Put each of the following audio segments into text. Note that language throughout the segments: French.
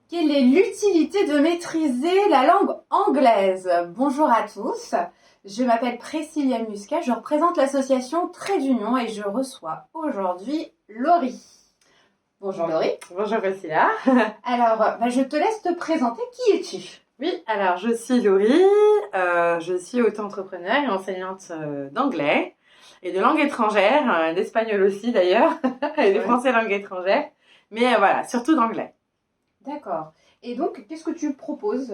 Quelle est l'utilité de maîtriser la langue anglaise? Bonjour à tous, je m'appelle Priscilla Muscat, je représente l'association Trait d'Union et je reçois aujourd'hui Laurie. Bonjour Laurie. Bonjour Priscilla. Alors, je te laisse te présenter, qui es-tu? Oui, alors je suis Laurie, je suis auto-entrepreneur et enseignante d'anglais et de langue étrangère, d'espagnol aussi d'ailleurs, et de français langue étrangère, mais voilà, surtout d'anglais. D'accord. Et donc, qu'est-ce que tu proposes,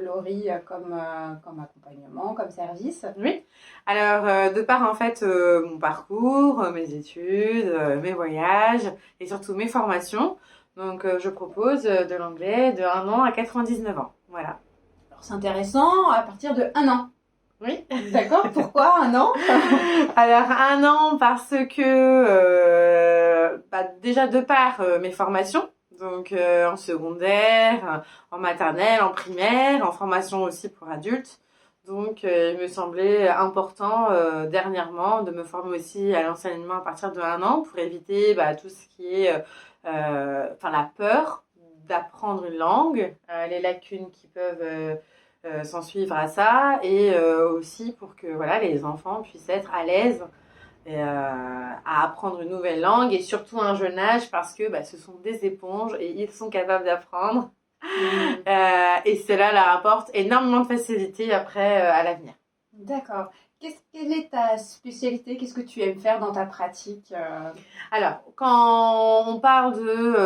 Laurie, comme accompagnement, comme service? Oui, alors de par en fait mon parcours, mes études, mes voyages et surtout mes formations, donc je propose de l'anglais de 1 an à 99 ans, voilà. Alors, c'est intéressant, à partir de 1 an. Oui. D'accord, pourquoi 1 an? Alors 1 an parce que déjà de par mes formations, donc en secondaire, en maternelle, en primaire, en formation aussi pour adultes. Donc il me semblait important dernièrement de me former aussi à l'enseignement à partir de 1 an pour éviter tout ce qui est la peur d'apprendre une langue, les lacunes qui peuvent s'en suivre à ça et aussi pour que voilà, les enfants puissent être à l'aise à apprendre une nouvelle langue et surtout à un jeune âge parce que ce sont des éponges et ils sont capables d'apprendre et cela leur apporte énormément de facilité après à l'avenir. D'accord. Quelle est ta spécialité? Qu'est-ce que tu aimes faire dans ta pratique? Alors, quand on parle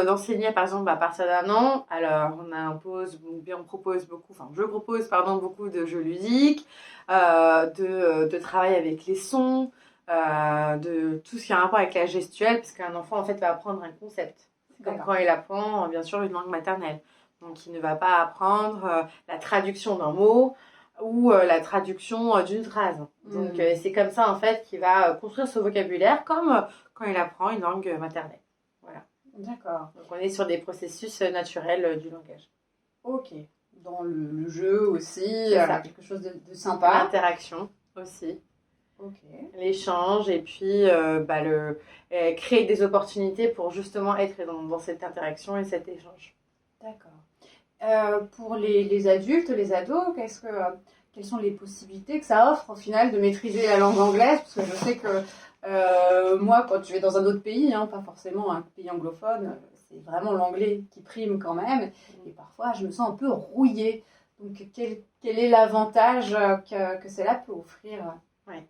d'enseigner, par exemple, à partir d'1 an, alors je propose beaucoup de jeux ludiques, de travail avec les sons, de tout ce qui a un rapport avec la gestuelle, parce qu'un enfant, en fait, va apprendre un concept. C'est comme quand il apprend, bien sûr, une langue maternelle. Donc, il ne va pas apprendre la traduction d'un mot, ou la traduction d'une phrase. Donc c'est comme ça en fait qu'il va construire ce vocabulaire comme quand il apprend une langue maternelle. Voilà. D'accord. Donc on est sur des processus naturels du langage. Ok. Dans le jeu aussi, quelque chose de sympa. L'interaction aussi. Ok. L'échange et puis créer des opportunités pour justement être dans cette interaction et cet échange. D'accord. Pour les adultes, les ados, quelles sont les possibilités que ça offre au final de maîtriser la langue anglaise? Parce que je sais que moi, quand je vais dans un autre pays, pas forcément un pays anglophone, c'est vraiment l'anglais qui prime quand même. Et parfois, je me sens un peu rouillée. Donc, quel est l'avantage que cela peut offrir? Ouais.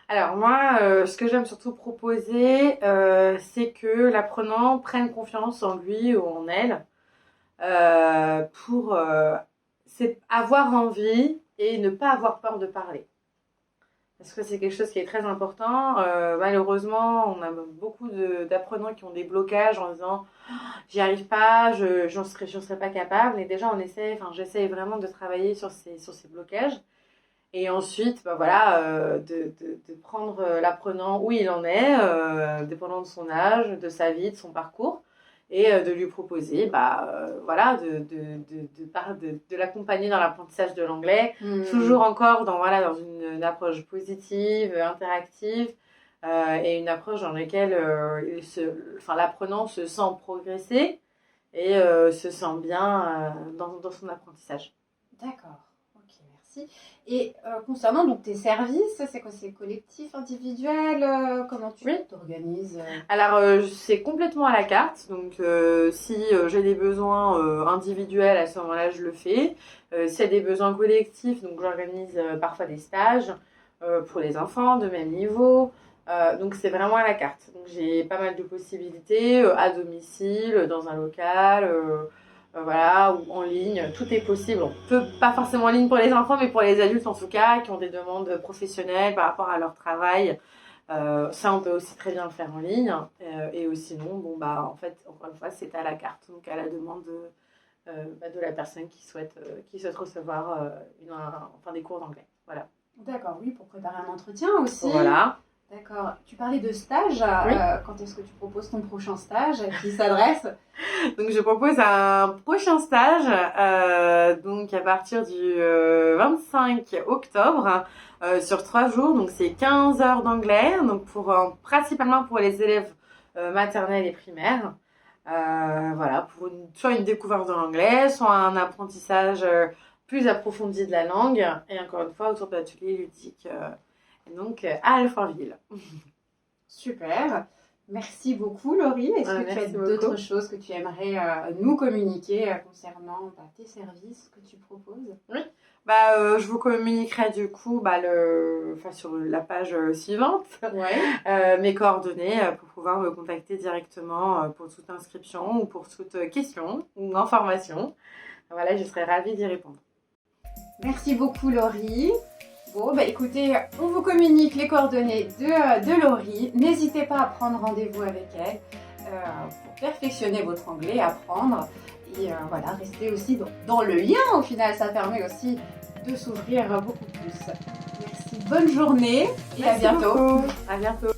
Alors moi, ce que j'aime surtout proposer, c'est que l'apprenant prenne confiance en lui ou en elle. Pour avoir envie et ne pas avoir peur de parler. Parce que c'est quelque chose qui est très important. Malheureusement, on a beaucoup d'apprenants qui ont des blocages en disant j'y arrive pas, j'en serais pas capable. Et déjà, j'essaie vraiment de travailler sur ces blocages. Et ensuite, de prendre l'apprenant où il en est, dépendant de son âge, de sa vie, de son parcours, et de lui proposer de l'accompagner dans l'apprentissage de l'anglais, toujours encore dans une approche positive, interactive, et une approche dans laquelle l'apprenant se sent progresser et se sent bien dans son apprentissage. D'accord. Merci. Et concernant donc tes services, c'est quoi? C'est collectif, individuel? Comment tu t'organises? Alors, c'est complètement à la carte. Donc, si j'ai des besoins individuels, à ce moment-là, je le fais. S'il y a des besoins collectifs, donc j'organise parfois des stages pour les enfants de même niveau. Donc, c'est vraiment à la carte. Donc, j'ai pas mal de possibilités à domicile, dans un local. Ou en ligne, tout est possible. On peut pas forcément en ligne pour les enfants, mais pour les adultes en tout cas, qui ont des demandes professionnelles par rapport à leur travail, ça on peut aussi très bien le faire en ligne. Et sinon, en fait, encore une fois, c'est à la carte, donc à la demande de la personne qui souhaite recevoir des cours d'anglais. Voilà. D'accord, oui, pour préparer un entretien aussi. Voilà. D'accord. Tu parlais de stage. Oui. Quand est-ce que tu proposes ton prochain stage? À qui s'adresse? Donc, je propose un prochain stage donc à partir du 25 octobre sur 3 jours. Donc, c'est 15 heures d'anglais. Donc, principalement pour les élèves maternels et primaires. Voilà, pour soit une découverte de l'anglais, soit un apprentissage plus approfondi de la langue. Et encore une fois, autour d'ateliers ludiques. Et donc, à Alfortville. Super. Merci beaucoup, Laurie. Est-ce que tu as d'autres choses que tu aimerais nous communiquer concernant tes services que tu proposes? Oui. Je vous communiquerai du coup sur la page suivante mes coordonnées pour pouvoir me contacter directement pour toute inscription ou pour toute question ou information. Voilà, je serai ravie d'y répondre. Merci beaucoup, Laurie. Bon, écoutez, on vous communique les coordonnées de Laurie. N'hésitez pas à prendre rendez-vous avec elle pour perfectionner votre anglais, apprendre. Et voilà, rester aussi dans le lien au final. Ça permet aussi de s'ouvrir beaucoup plus. Merci, bonne journée et Merci à bientôt. Beaucoup. À bientôt.